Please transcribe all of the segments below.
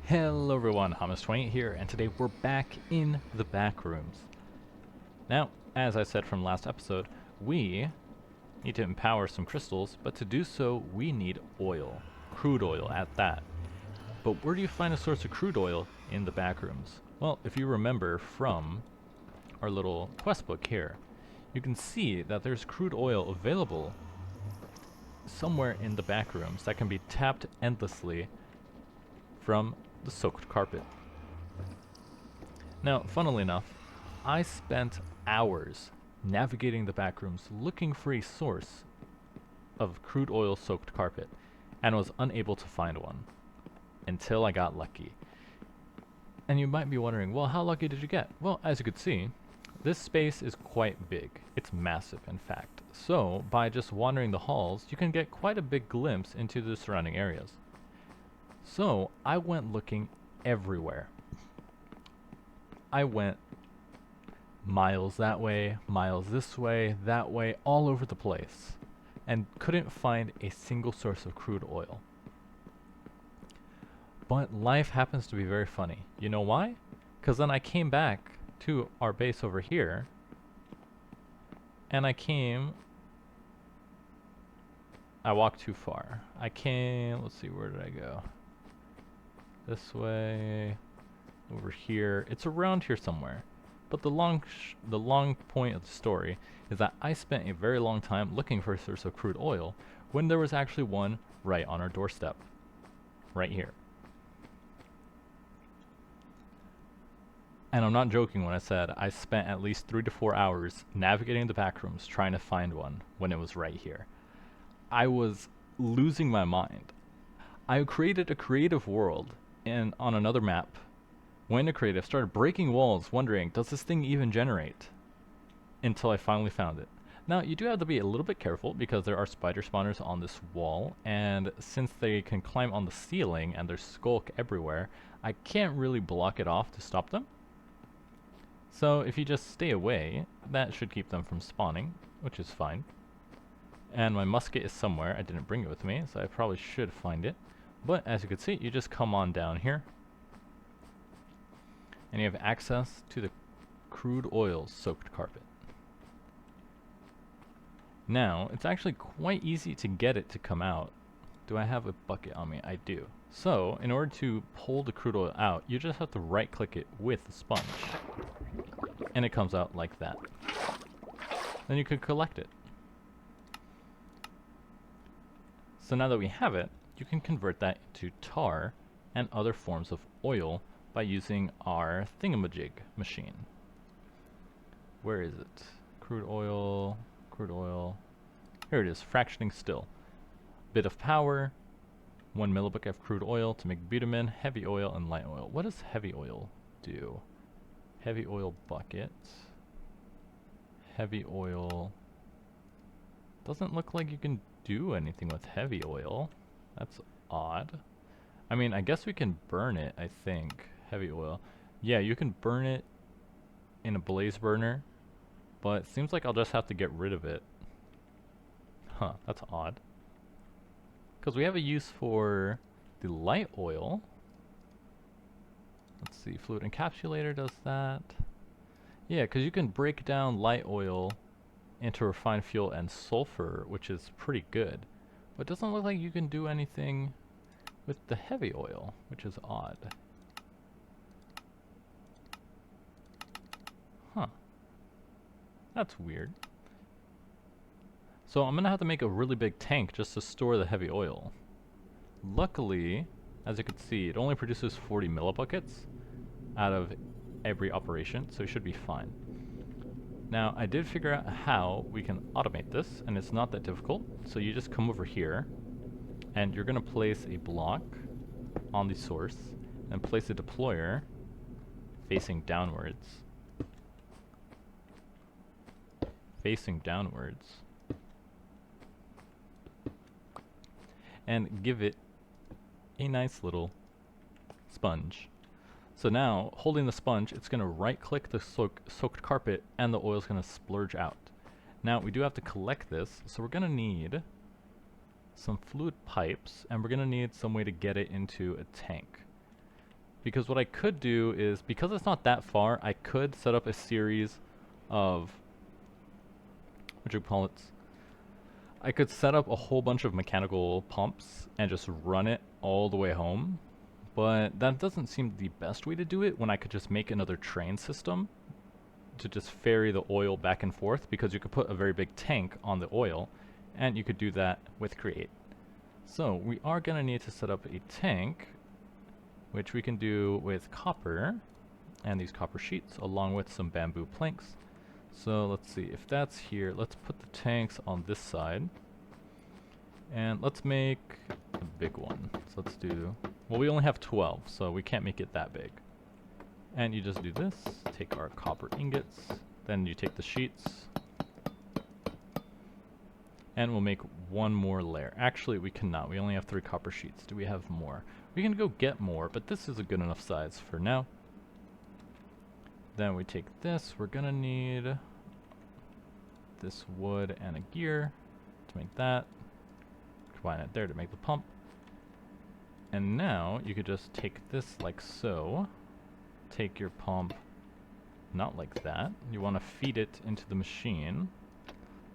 Hello everyone, Hamas28 here, and today we're back in the Backrooms. Now, as I said from last episode, we need to empower some crystals, but to do so we need oil. Crude oil at that. But where do you find a source of crude oil in the Backrooms? Well, if you remember from our little quest book here, you can see that there's crude oil available somewhere in the Backrooms that can be tapped endlessly from the soaked carpet. Now, funnily enough, I spent hours navigating the backrooms looking for a source of crude oil soaked carpet and was unable to find one until I got lucky. And you might be wondering, well, how lucky did you get? Well, as you could see, this space is quite big. It's massive, in fact. So, by just wandering the halls, you can get quite a big glimpse into the surrounding areas. So, I went looking everywhere. I went miles that way, miles this way, that way, all over the place, and couldn't find a single source of crude oil. But life happens to be very funny. You know why? Because then I came back to our base over here, and I walked too far. Let's see, where did I go? This way, over here. It's around here somewhere. But the long point of the story is that I spent a very long time looking for a source of crude oil when there was actually one right on our doorstep. Right here. And I'm not joking when I said I spent at least 3 to 4 hours navigating the backrooms trying to find one when it was right here. I was losing my mind. I created a creative world on another map. Went to creative, started breaking walls, wondering, does this thing even generate? Until I finally found it. Now, you do have to be a little bit careful because there are spider spawners on this wall, and since they can climb on the ceiling and there's skulk everywhere, I can't really block it off to stop them. So if you just stay away, that should keep them from spawning, which is fine. And my musket is somewhere. I didn't bring it with me, so I probably should find it. But as you can see, you just come on down here, and you have access to the crude oil soaked carpet. Now, it's actually quite easy to get it to come out. Do I have a bucket on me? I do. So, in order to pull the crude oil out, you just have to right click it with the sponge. And it comes out like that. Then you can collect it. So now that we have it, you can convert that into tar and other forms of oil by using our thingamajig machine. Where is it? Crude oil, crude oil. Here it is, fractioning still. Bit of power, 1 millibucket of crude oil to make butamin, heavy oil, and light oil. What does heavy oil do? Heavy oil bucket. Heavy oil. Doesn't look like you can do anything with heavy oil. That's odd. I mean, I guess we can burn it, I think. Heavy oil. Yeah, you can burn it in a blaze burner, but it seems like I'll just have to get rid of it. Huh, that's odd. Because we have a use for the light oil. Let's see, fluid encapsulator does that. Yeah, because you can break down light oil into refined fuel and sulfur, which is pretty good. But it doesn't look like you can do anything with the heavy oil, which is odd. Huh. That's weird. So I'm gonna have to make a really big tank just to store the heavy oil. Luckily, as you can see, it only produces 40 millibuckets out of every operation, so it should be fine. Now, I did figure out how we can automate this, and it's not that difficult. So you just come over here, and you're going to place a block on the source, and place a deployer facing downwards. Facing downwards. And give it a nice little sponge. So now, holding the sponge, it's going to right-click the soaked carpet, and the oil is going to splurge out. Now, we do have to collect this, so we're going to need some fluid pipes, and we're going to need some way to get it into a tank. Because what I could do is, because it's not that far, I could set up a series of, what you call it? I could set up a whole bunch of mechanical pumps and just run it all the way home. But that doesn't seem the best way to do it when I could just make another train system to just ferry the oil back and forth, because you could put a very big tank on the oil and you could do that with Create. So we are going to need to set up a tank, which we can do with copper and these copper sheets along with some bamboo planks. So let's see, if that's here, let's put the tanks on this side and let's make a big one. So let's do, well, we only have 12, so we can't make it that big. And you just do this, take our copper ingots, then you take the sheets, and we'll make one more layer. Actually, we cannot. We only have 3 copper sheets. Do we have more? We can go get more, but this is a good enough size for now. Then we take this. We're gonna need this wood and a gear to make that. Combine it there to make the pump. And now you could just take this like so. Take your pump, not like that. You want to feed it into the machine,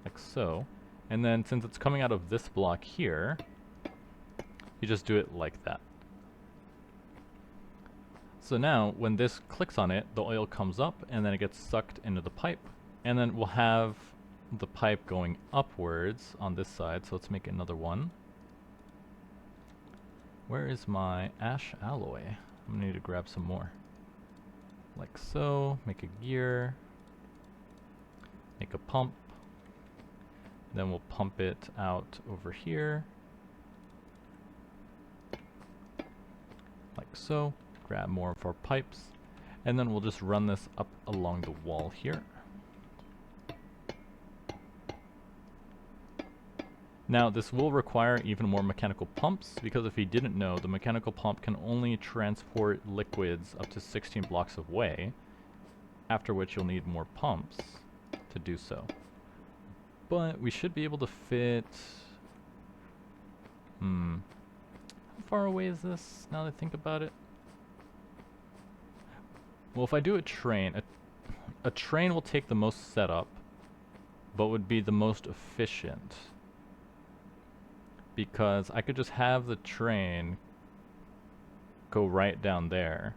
like so. And then since it's coming out of this block here, you just do it like that. So now when this clicks on it, the oil comes up and then it gets sucked into the pipe. And then we'll have the pipe going upwards on this side. So let's make another one. Where is my ash alloy? I'm gonna need to grab some more. Like so, make a gear, make a pump, then we'll pump it out over here, like so, grab more of our pipes, and then we'll just run this up along the wall here. Now this will require even more mechanical pumps, because if you didn't know, the mechanical pump can only transport liquids up to 16 blocks away, after which you'll need more pumps to do so. But we should be able to fit... How far away is this, now that I think about it? Well, if I do a train will take the most setup, but would be the most efficient. Because I could just have the train go right down there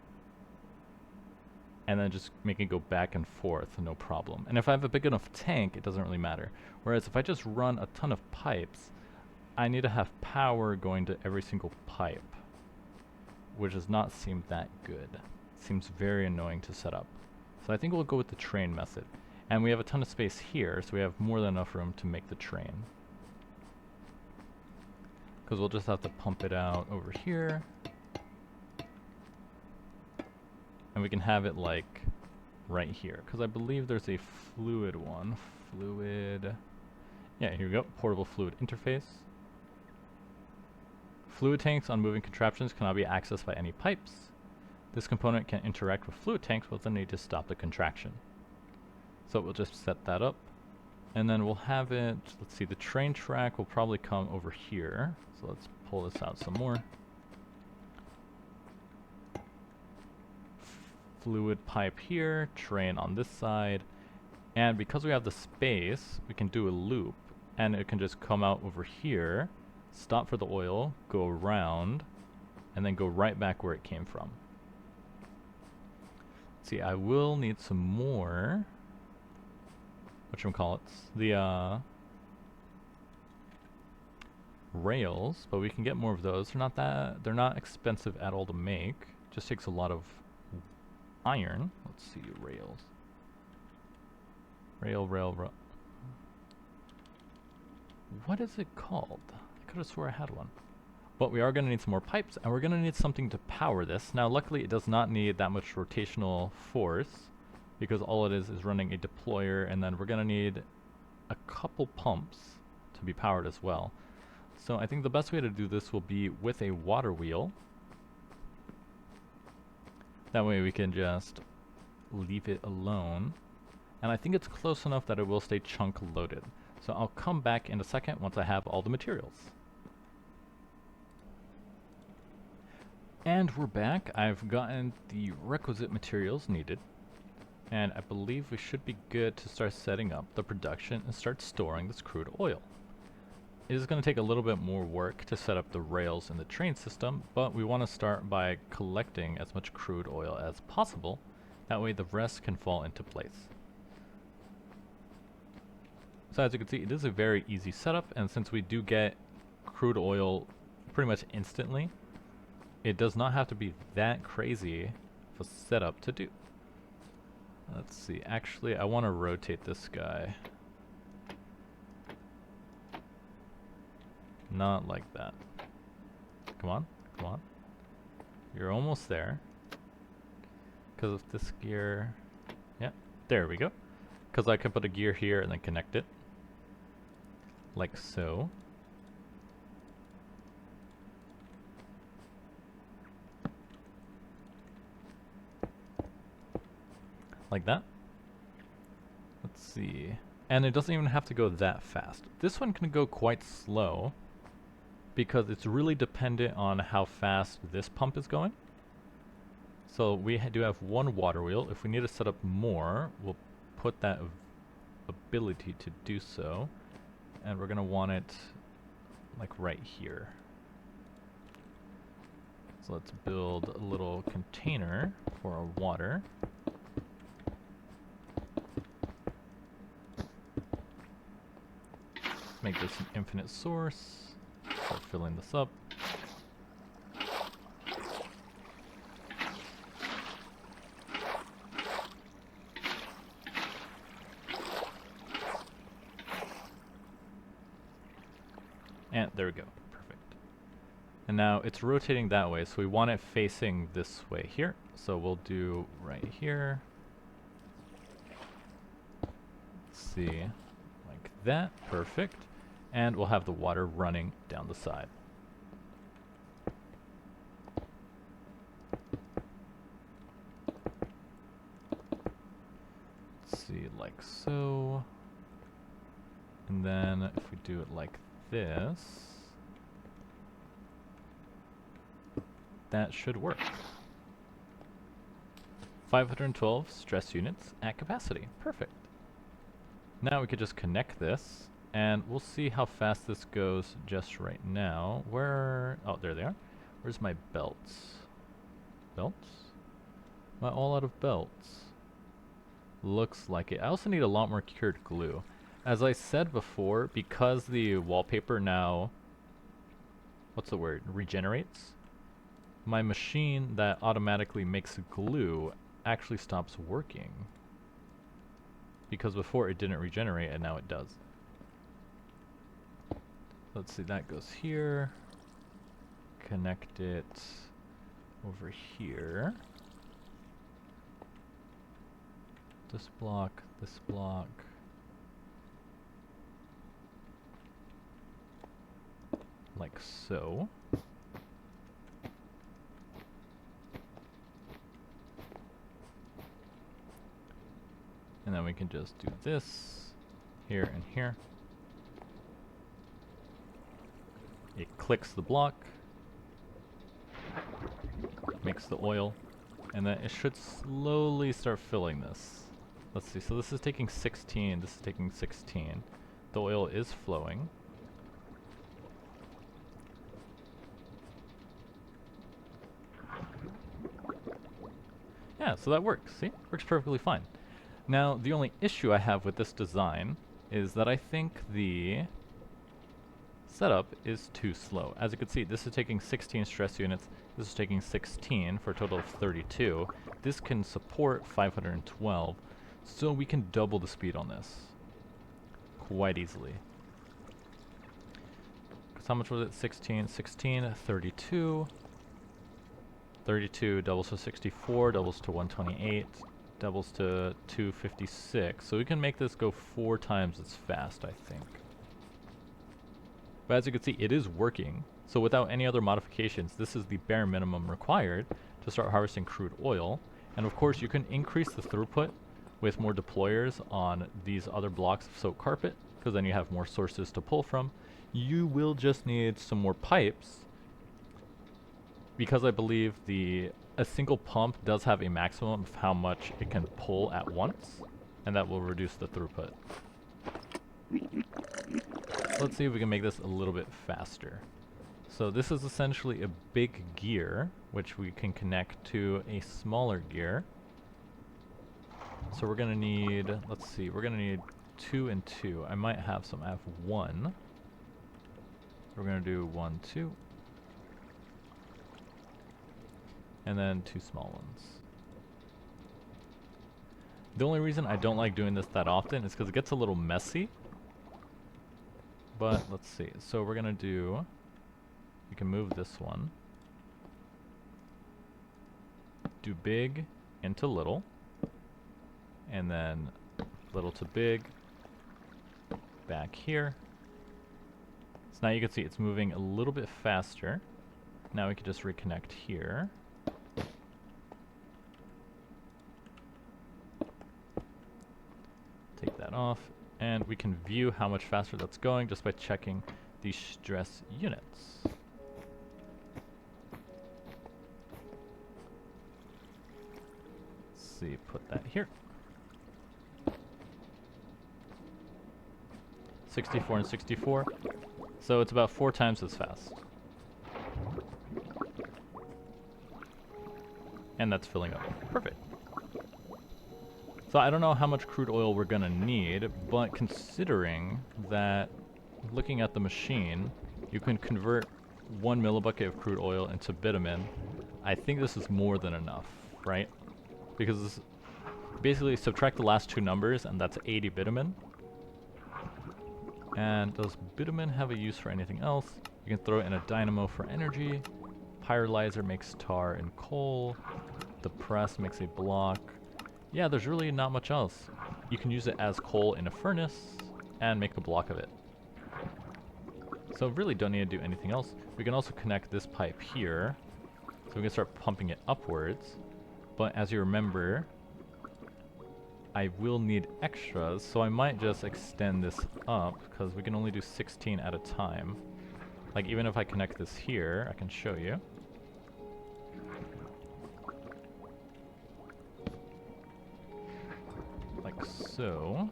and then just make it go back and forth, no problem. And if I have a big enough tank, it doesn't really matter. Whereas if I just run a ton of pipes, I need to have power going to every single pipe, which does not seem that good. It seems very annoying to set up. So I think we'll go with the train method. And we have a ton of space here, so we have more than enough room to make the train. Because we'll just have to pump it out over here. And we can have it like right here. Because I believe there's a fluid one. Fluid. Yeah, here we go. Portable fluid interface. Fluid tanks on moving contraptions cannot be accessed by any pipes. This component can interact with fluid tanks with the need to stop the contraction. So we'll just set that up. And then we'll have it, let's see, the train track will probably come over here. So let's pull this out some more. Fluid pipe here, train on this side. And because we have the space, we can do a loop. And it can just come out over here, stop for the oil, go around, and then go right back where it came from. Let's see, I will need some more... whatchamacallits, the rails, but we can get more of those. They're not expensive at all to make. Just takes a lot of iron. Let's see, rails. Rail. What is it called? I could have swore I had one. But we are going to need some more pipes, and we're going to need something to power this. Now, luckily, it does not need that much rotational force, because all it is running a deployer, and then we're going to need a couple pumps to be powered as well. So I think the best way to do this will be with a water wheel. That way we can just leave it alone. And I think it's close enough that it will stay chunk loaded. So I'll come back in a second once I have all the materials. And we're back. I've gotten the requisite materials needed, and I believe we should be good to start setting up the production and start storing this crude oil. It is going to take a little bit more work to set up the rails in the train system, but we want to start by collecting as much crude oil as possible. That way the rest can fall into place. So as you can see, it is a very easy setup, and since we do get crude oil pretty much instantly, it does not have to be that crazy of a setup to do. Let's see, actually I want to rotate this guy. Not like that. Come on, come on. You're almost there. Because of this gear. Yeah, there we go. Because I can put a gear here and then connect it. Like so. Like that. Let's see. And it doesn't even have to go that fast. This one can go quite slow because it's really dependent on how fast this pump is going. So we do have one water wheel. If we need to set up more, we'll put that ability to do so. And we're going to want it like right here. So let's build a little container for our water. Make this an infinite source. Start filling this up. And there we go. Perfect. And now it's rotating that way, so we want it facing this way here. So we'll do right here. Let's see. Like that. Perfect. And we'll have the water running down the side. Let's see, like so. And then if we do it like this, that should work. 512 stress units at capacity. Perfect. Now we could just connect this. And we'll see how fast this goes just right now. Where... oh, there they are. Where's my belts? Belts? Am I all out of belts? Looks like it. I also need a lot more cured glue. As I said before, because the wallpaper now... what's the word? Regenerates? My machine that automatically makes glue actually stops working. Because before it didn't regenerate and now it does. Let's see, that goes here. Connect it over here. This block, this block. Like so. And then we can just do this here and here. It clicks the block, makes the oil, and then it should slowly start filling this. Let's see, so this is taking 16, this is taking 16. The oil is flowing. Yeah, so that works, see? Works perfectly fine. Now, the only issue I have with this design is that I think the setup is too slow. As you can see, this is taking 16 stress units, this is taking 16 for a total of 32. This can support 512, so we can double the speed on this quite easily. Because how much was it? 16, 16, 32. 32 doubles to 64, doubles to 128, doubles to 256. So we can make this go 4 times as fast, I think. But as you can see, it is working. So without any other modifications, this is the bare minimum required to start harvesting crude oil. And of course, you can increase the throughput with more deployers on these other blocks of soaked carpet, because then you have more sources to pull from. You will just need some more pipes, because I believe a single pump does have a maximum of how much it can pull at once, and that will reduce the throughput. Let's see if we can make this a little bit faster. So this is essentially a big gear, which we can connect to a smaller gear. So we're gonna need, let's see, we're gonna need 2 and 2. I might have some, I have 1. We're gonna do 1, 2. And then 2 small ones. The only reason I don't like doing this that often is because it gets a little messy. But let's see, so we're gonna do, we can move this one. Do big into little. And then little to big. Back here. So now you can see it's moving a little bit faster. Now we can just reconnect here. Take that off. And we can view how much faster that's going just by checking the stress units. Let's see, put that here. 64 and 64. So it's about 4 times as fast. And that's filling up. Perfect. So I don't know how much crude oil we're gonna need, but considering that, looking at the machine, you can convert 1 millibucket of crude oil into bitumen, I think this is more than enough, right? Because this, basically subtract the last 2 numbers and that's 80 bitumen. And does bitumen have a use for anything else? You can throw it in a dynamo for energy. Pyrolyzer makes tar and coal. The press makes a block. Yeah, there's really not much else. You can use it as coal in a furnace and make a block of it. So really don't need to do anything else. We can also connect this pipe here. So we can start pumping it upwards. But as you remember, I will need extras, so I might just extend this up, because we can only do 16 at a time. Like, even if I connect this here, I can show you. Like so.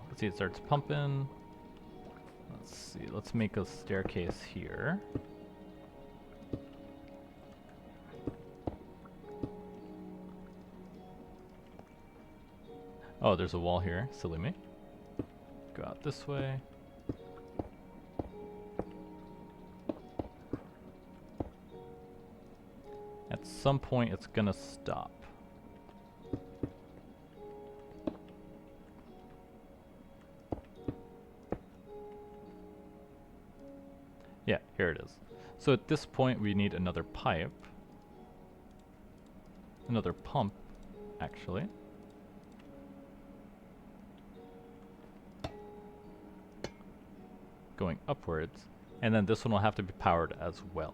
Let's see, it starts pumping. Let's see, let's make a staircase here. Oh, there's a wall here. Silly me. Go out this way. At some point, it's gonna stop. Yeah, here it is. So at this point, we need another pipe. Another pump, actually. Going upwards, and then this one will have to be powered as well.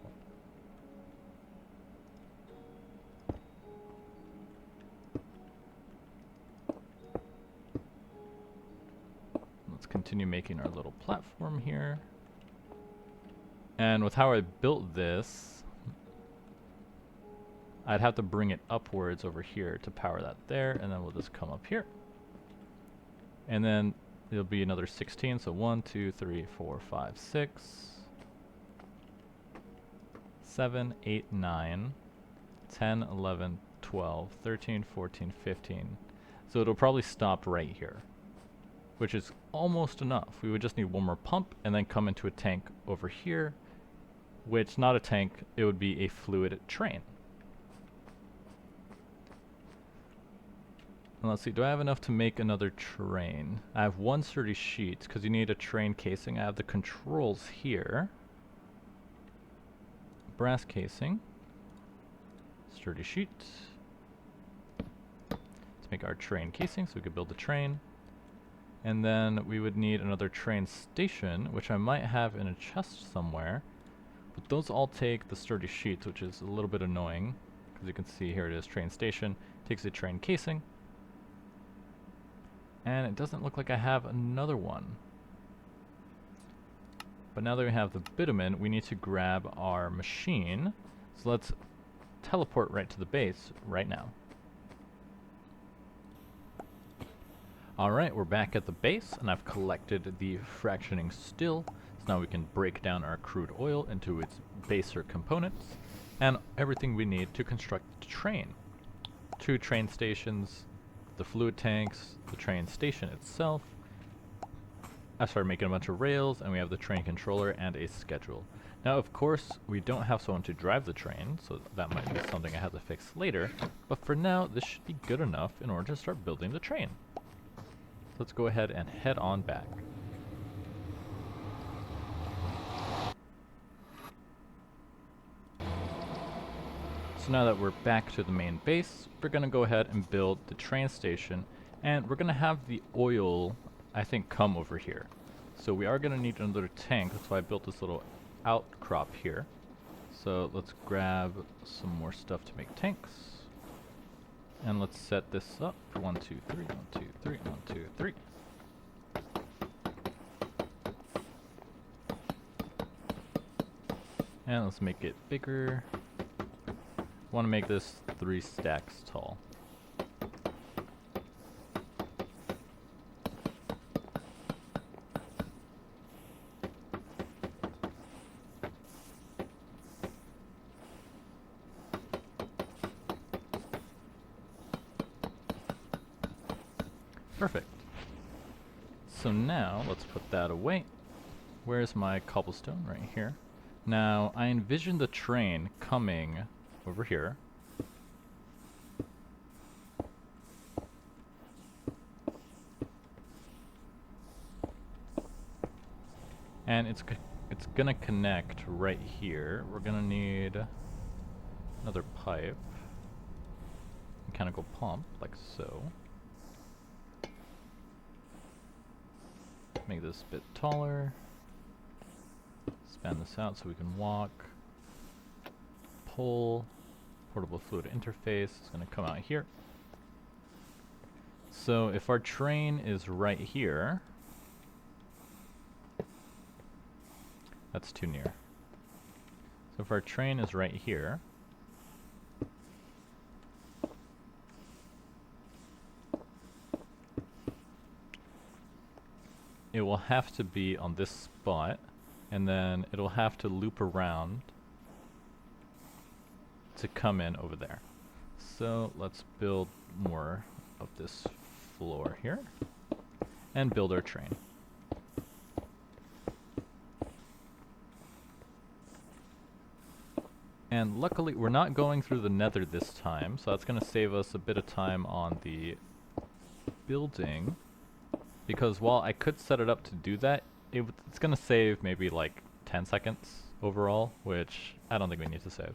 Let's continue making our little platform here. And with how I built this, I'd have to bring it upwards over here to power that there, and then we'll just come up here. And then it'll be another 16, so 1, 2, 3, 4, 5, 6, 7, 8, 9, 10, 11, 12, 13, 14, 15. So it'll probably stop right here, which is almost enough. We would just need one more pump and then come into a tank over here, which, not a tank, it would be a fluid train. And let's see, do I have enough to make another train? I have 1 sturdy sheet, because you need a train casing. I have the controls here. Brass casing. Sturdy sheet. Let's make our train casing so we could build the train. And then we would need another train station, which I might have in a chest somewhere. But those all take the sturdy sheets, which is a little bit annoying. Because you can see here it is, train station. Takes the train casing. And it doesn't look like I have another one. But now that we have the bitumen, we need to grab our machine. So let's teleport right to the base right now. Alright, we're back at the base, and I've collected the fractioning still. So now we can break down our crude oil into its baser components, and everything we need to construct the train. 2 train stations, the fluid tanks, the train station itself. I started making a bunch of rails, and we have the train controller and a schedule. Now, of course, we don't have someone to drive the train, so that might be something I have to fix later, but for now, this should be good enough in order to start building the train. Let's go ahead and head on back. So now that we're back to the main base, we're going to go ahead and build the train station, and we're going to have the oil, I think, come over here. So we are going to need another tank, that's why I built this little outcrop here. So let's grab some more stuff to make tanks. And let's set this up. 1, 2, 3, 1, 2, 3, 1, 2, 3. And let's make it bigger. Want to make this 3 stacks tall. Perfect. So now, let's put that away. Where's my cobblestone? Right here. Now, I envision the train coming over here. And it's gonna connect right here. We're gonna need another pipe. Mechanical pump, like so. Make this a bit taller. Span this out so we can walk. Pull. Portable fluid interface is going to come out here. So if our train is right here, that's too near. So if our train is right here, it will have to be on this spot, and then it'll have to loop around to come in over there. So let's build more of this floor here and build our train. And luckily we're not going through the nether this time, so that's going to save us a bit of time on the building, because while I could set it up to do that, it's going to save maybe like 10 seconds overall, which I don't think we need to save.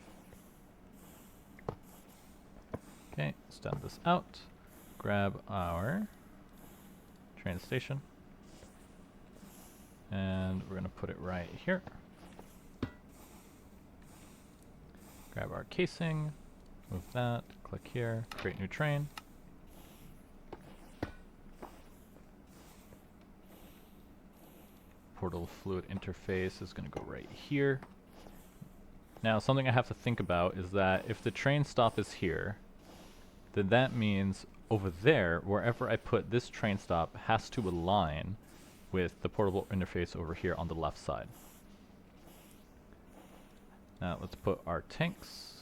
Okay, stem this out, grab our train station, and we're going to put it right here. Grab our casing, move that, click here, create new train. Portal fluid interface is going to go right here. Now, something I have to think about is that if the train stop is here, then that means over there, wherever I put this train stop has to align with the portable interface over here on the left side. Now let's put our tanks.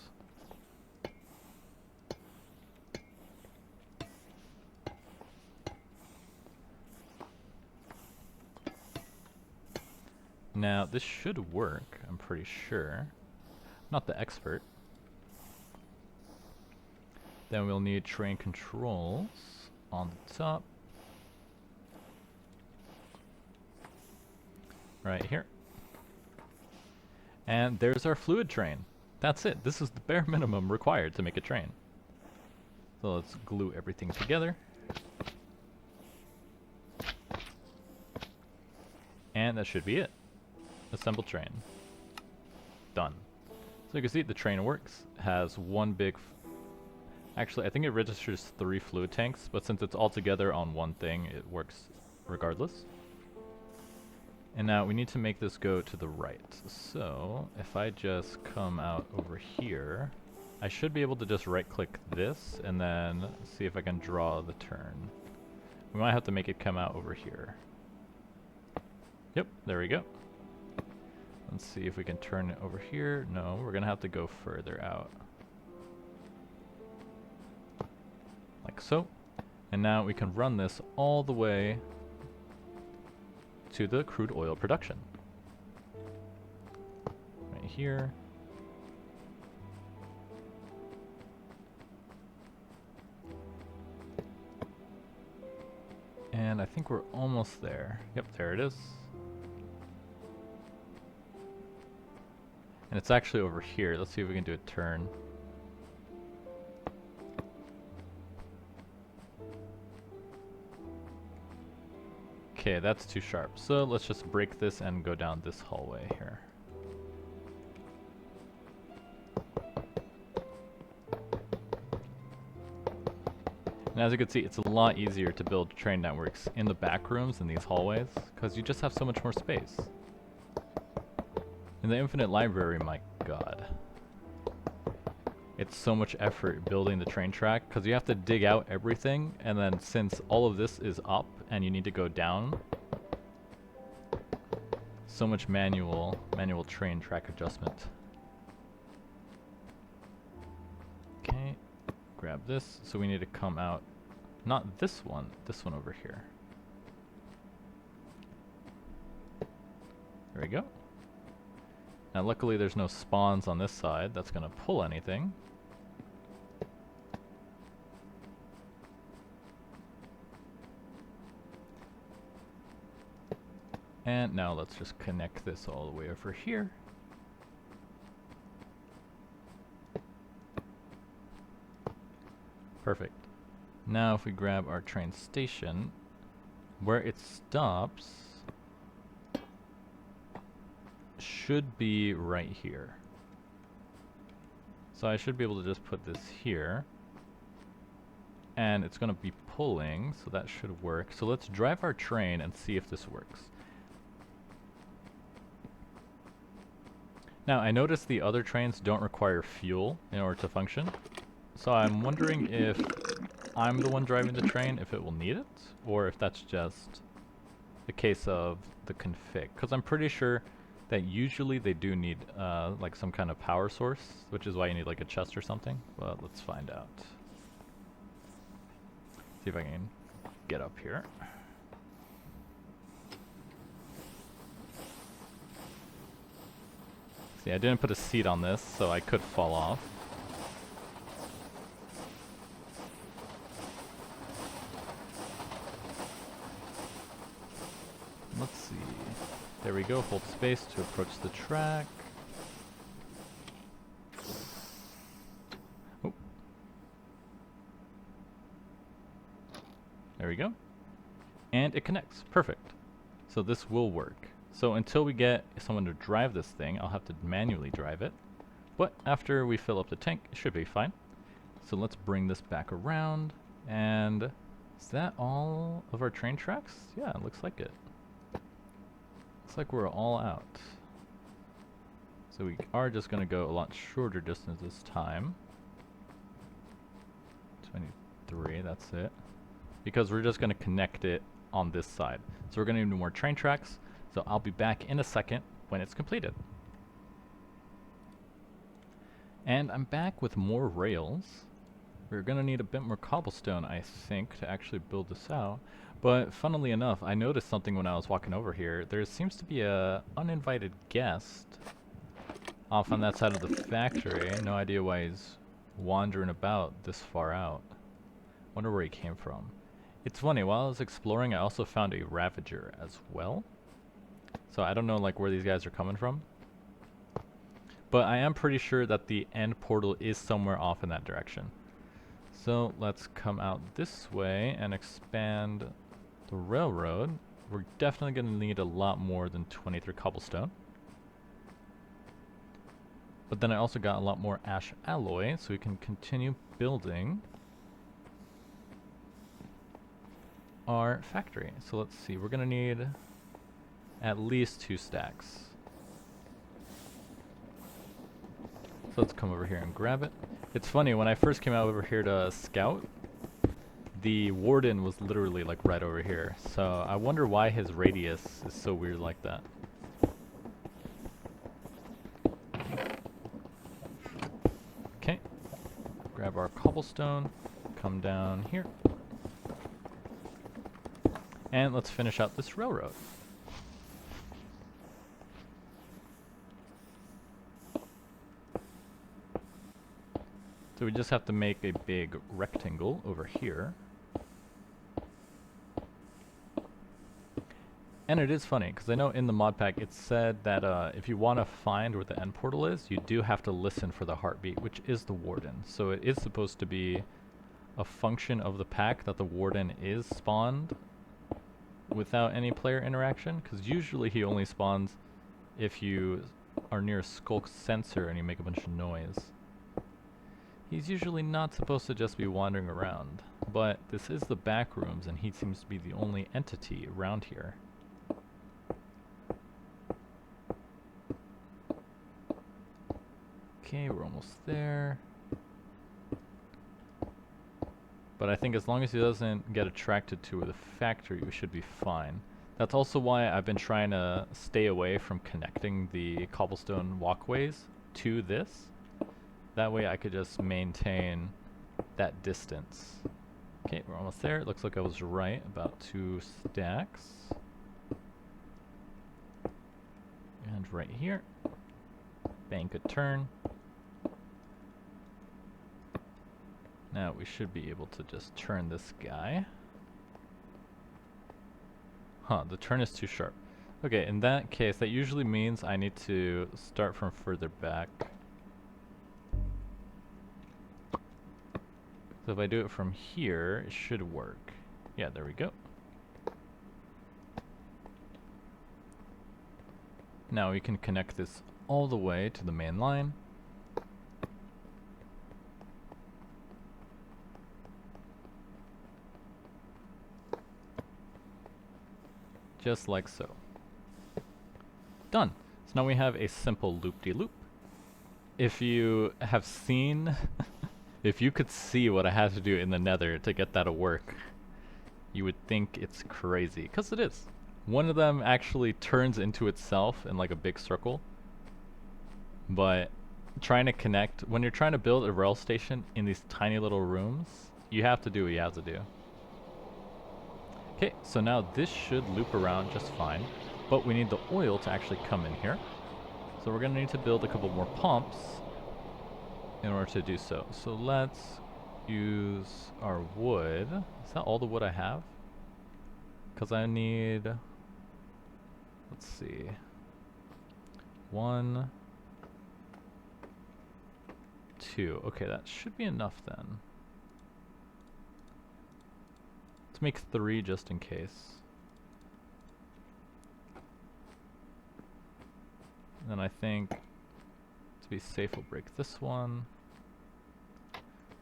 Now this should work, I'm pretty sure. Not the expert. Then we'll need train controls on the top. Right here. And there's our fluid train. That's it. This is the bare minimum required to make a train. So let's glue everything together. And that should be it. Assemble train. Done. So you can see the train works. Has one big... Actually, I think it registers 3 fluid tanks, but since it's all together on one thing, it works regardless. And now we need to make this go to the right. So if I just come out over here, I should be able to just right click this and then see if I can draw the turn. We might have to make it come out over here. Yep, there we go. Let's see if we can turn it over here. No, we're gonna have to go further out. Like so. And now we can run this all the way to the crude oil production. Right here. And I think we're almost there. Yep, there it is. And it's actually over here. Let's see if we can do a turn. Okay, that's too sharp. So let's just break this and go down this hallway here. And as you can see, it's a lot easier to build train networks in the back rooms in these hallways, because you just have so much more space. In the infinite library, my god. It's so much effort building the train track, because you have to dig out everything, and then since all of this is up, and you need to go down, so much manual train track adjustment. Okay, grab this, so we need to come out, not this one over here. There we go. Now luckily there's no spawns on this side that's gonna pull anything. And now let's just connect this all the way over here. Perfect. Now if we grab our train station, where it stops should be right here. So I should be able to just put this here. And it's going to be pulling, so that should work. So let's drive our train and see if this works. Now I noticed the other trains don't require fuel in order to function. So I'm wondering if I'm the one driving the train, if it will need it, or if that's just a case of the config. Because I'm pretty sure that usually they do need like some kind of power source, which is why you need like a chest or something. But let's find out. See if I can get up here. See, I didn't put a seat on this, so I could fall off. Let's see. There we go, hold space to approach the track. Oh. There we go. And it connects. Perfect. So this will work. So until we get someone to drive this thing, I'll have to manually drive it. But after we fill up the tank, it should be fine. So let's bring this back around. And is that all of our train tracks? Yeah, it looks like it. Looks like we're all out. So we are just going to go a lot shorter distance this time. 23, that's it. Because we're just going to connect it on this side. So we're going to need more train tracks. So I'll be back in a second when it's completed. And I'm back with more rails. We're going to need a bit more cobblestone, I think, to actually build this out. But funnily enough, I noticed something when I was walking over here. There seems to be a uninvited guest off on that side of the factory. No idea why he's wandering about this far out. Wonder where he came from. It's funny, while I was exploring, I also found a Ravager as well. So I don't know like where these guys are coming from. But I am pretty sure that the end portal is somewhere off in that direction. So let's come out this way and expand the railroad. We're definitely going to need a lot more than 23 cobblestone. But then I also got a lot more ash alloy, so we can continue building our factory. So let's see, we're going to need at least 2 stacks. So let's come over here and grab it. It's funny, when I first came out over here to scout, the warden was literally like right over here. So I wonder why his radius is so weird like that. Okay, grab our cobblestone, come down here, and let's finish out this railroad. So we just have to make a big rectangle over here. And it is funny, because I know in the mod pack it said that if you want to find where the end portal is, you do have to listen for the heartbeat, which is the warden. So it is supposed to be a function of the pack that the warden is spawned without any player interaction, because usually he only spawns if you are near a skulk sensor and you make a bunch of noise. He's usually not supposed to just be wandering around, but this is the Backrooms and he seems to be the only entity around here. Okay, we're almost there. But I think as long as he doesn't get attracted to the factory, we should be fine. That's also why I've been trying to stay away from connecting the cobblestone walkways to this. That way I could just maintain that distance. Okay, we're almost there. It looks like I was right, about 2 stacks. And right here. Bank a turn. Now we should be able to just turn this guy. Huh, the turn is too sharp. Okay, in that case, that usually means I need to start from further back. So if I do it from here, it should work. Yeah, there we go. Now we can connect this all the way to the main line. Just like so. Done. So now we have a simple loop-de-loop. If you have seen, if you could see what I had to do in the nether to get that to work, you would think it's crazy, because it is. One of them actually turns into itself in like a big circle, but trying to connect, when you're trying to build a rail station in these tiny little rooms, you have to do what you have to do. Okay, so now this should loop around just fine, but we need the oil to actually come in here. So we're going to need to build a couple more pumps in order to do so. So let's use our wood. Is that all the wood I have? Because I need, let's see, 1, 2. Okay, that should be enough then. Let's make 3 just in case. And then I think, to be safe, we'll break this one.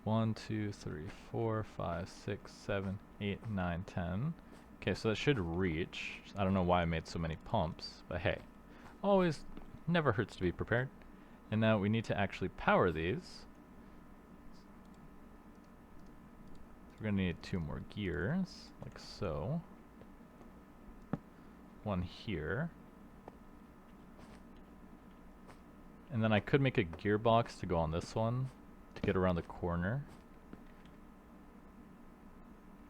1, 2, 3, 4, 5, 6, 7, 8, 9, 10. Okay, so that should reach. I don't know why I made so many pumps, but hey, always never hurts to be prepared. And now we need to actually power these. We're gonna need 2 more gears, like so. 1 here. And then I could make a gearbox to go on this one to get around the corner.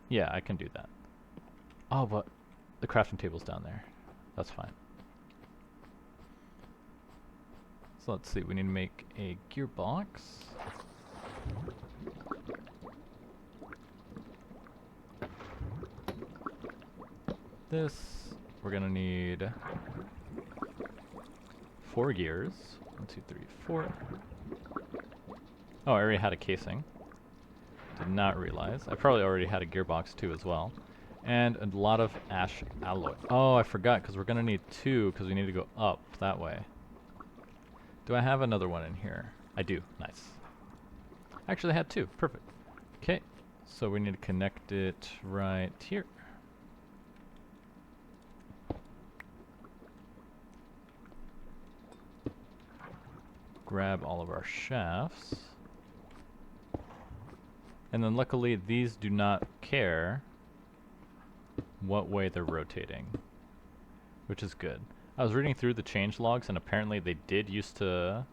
Yeah, I can do that. Oh, but the crafting table's down there. That's fine. So let's see, we need to make a gearbox. This, we're gonna need 4 gears. 1, 2, 3, 4. Oh, I already had a casing. Did not realize. I probably already had a gearbox too as well. And a lot of ash alloy. Oh, I forgot, because we're gonna need 2, because we need to go up that way. Do I have another one in here? I do. Nice. Actually, I had 2. Perfect. Okay, so we need to connect it right here. grab all of our shafts. And then luckily these do not care what way they're rotating, which is good. I was reading through the change logs and apparently it did used to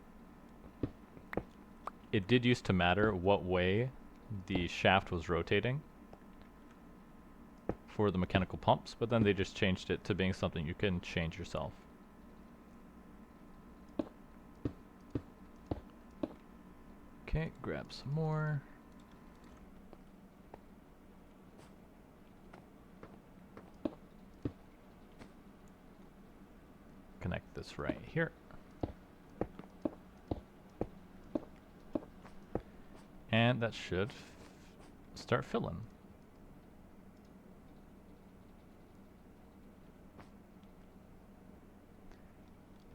matter what way the shaft was rotating for the mechanical pumps, but then they just changed it to being something you can change yourself. Okay, grab some more. Connect this right here. And that should start filling.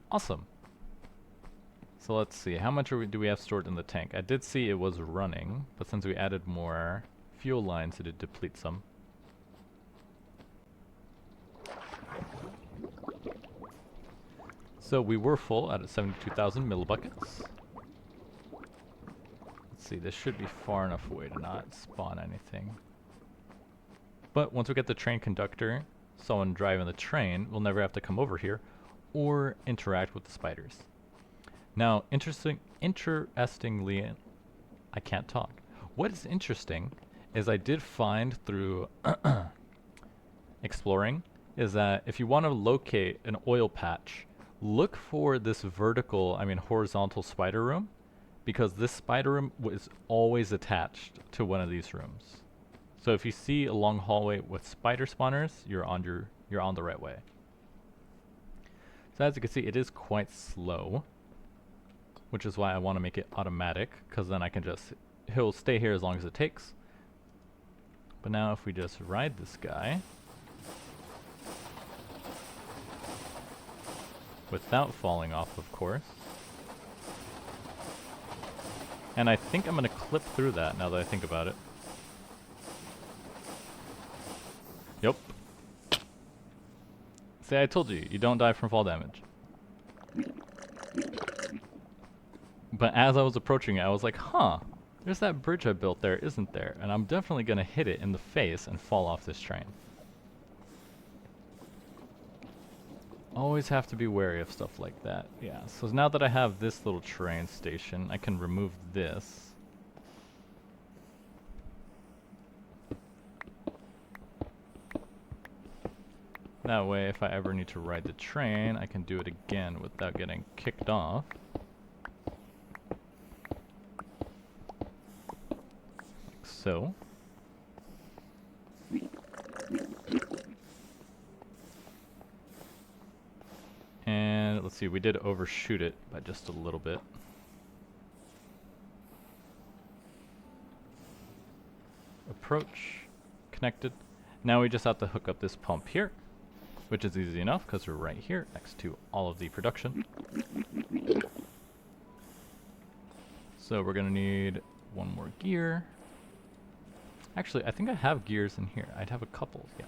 Awesome. So let's see, how much do we have stored in the tank? I did see it was running, but since we added more fuel lines, it did deplete some. So we were full at 72,000 millibuckets. Let's see, this should be far enough away to not spawn anything. But once we get the train conductor, someone driving the train, will never have to come over here or interact with the spiders. Now, interestingly, I can't talk. What is interesting is I did find through exploring is that if you want to locate an oil patch, look for this horizontal spider room, because this spider room was always attached to one of these rooms. So if you see a long hallway with spider spawners, you're on the right way. So as you can see, it is quite slow, which is why I want to make it automatic, because then I can he'll stay here as long as it takes. But now if we just ride this guy without falling off, of course. And I think I'm going to clip through that now that I think about it. Yep. See, I told you, you don't die from fall damage. But as I was approaching it, I was like, huh, there's that bridge I built there, isn't there? And I'm definitely going to hit it in the face and fall off this train. Always have to be wary of stuff like that. Yeah, so now that I have this little train station, I can remove this. That way, if I ever need to ride the train, I can do it again without getting kicked off. Like so. And let's see, we did overshoot it by just a little bit. Approach, connected. Now we just have to hook up this pump here, which is easy enough because we're right here next to all of the production. So we're gonna need one more gear. Actually, I think I have gears in here. I'd have a couple, yes.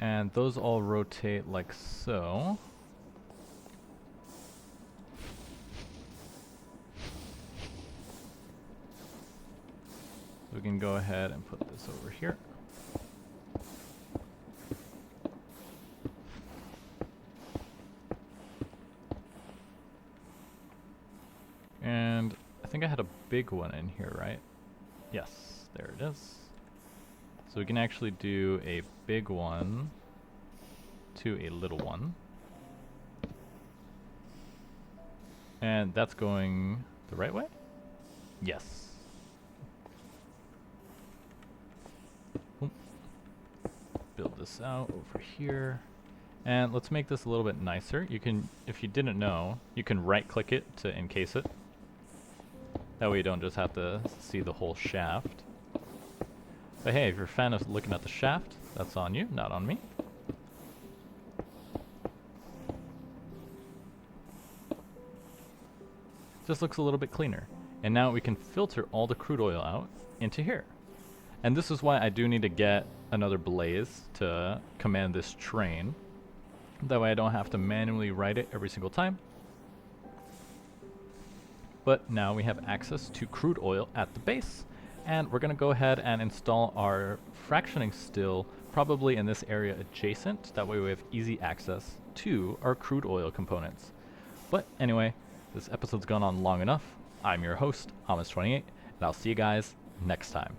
And those all rotate like so. We can go ahead and put this over here. And I think I had a big one in here, right? Yes, there it is. So we can actually do a big one to a little one. And that's going the right way? Yes. Oop. Build this out over here. And let's make this a little bit nicer. You can, if you didn't know, you can right click it to encase it. That way you don't just have to see the whole shaft. But hey, if you're a fan of looking at the shaft, that's on you, not on me. Just looks a little bit cleaner. And now we can filter all the crude oil out into here. And this is why I do need to get another blaze to command this train. That way I don't have to manually write it every single time. but now we have access to crude oil at the base. And we're going to go ahead and install our fractioning still probably in this area adjacent. That way we have easy access to our crude oil components. But anyway, this episode's gone on long enough. I'm your host, Hamas28, and I'll see you guys next time.